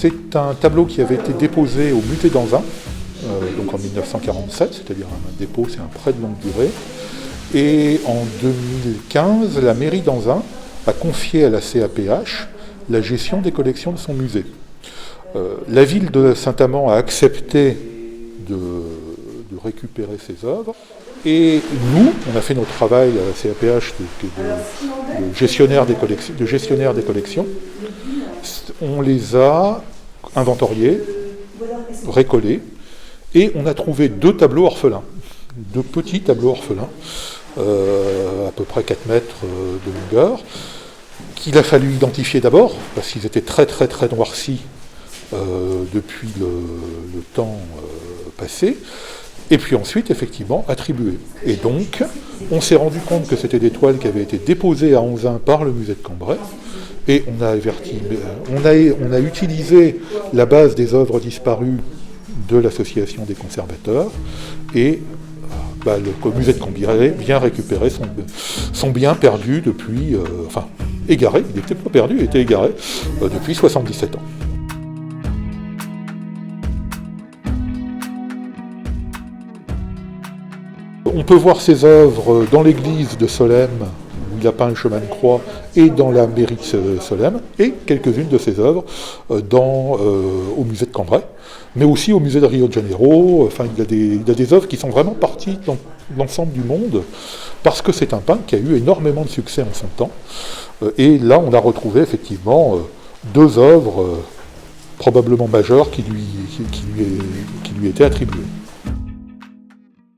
C'est un tableau qui avait été déposé au musée d'Anzin, donc en 1947, c'est-à-dire un dépôt, c'est un prêt de longue durée. Et en 2015, la mairie d'Anzin a confié à la CAPH la gestion des collections de son musée. La ville de Saint-Amand a accepté de récupérer ces œuvres. Et nous, on a fait notre travail à la CAPH de gestionnaire des collections. On les a inventoriés, récollés, et on a trouvé 2 tableaux orphelins, 2 petits tableaux orphelins, à peu près 4 mètres de longueur, qu'il a fallu identifier d'abord, parce qu'ils étaient très très très noircis depuis le temps passé, et puis ensuite, effectivement, attribués. Et donc, on s'est rendu compte que c'était des toiles qui avaient été déposées à Anzin par le musée de Cambrai, et on a utilisé la base des œuvres disparues de l'association des conservateurs, et le musée de Cambrai vient récupérer son bien perdu depuis, égaré, il n'était pas perdu, il était égaré, depuis 77 ans. On peut voir ses œuvres dans l'église de Solesmes, où il a peint le chemin de croix, et dans la mairie de Solesmes, et quelques-unes de ses œuvres au musée de Cambrai, mais aussi au musée de Rio de Janeiro. Enfin, il a des œuvres qui sont vraiment parties dans l'ensemble du monde, parce que c'est un peintre qui a eu énormément de succès en son temps. Et là, on a retrouvé effectivement 2 œuvres probablement majeures qui lui étaient attribuées.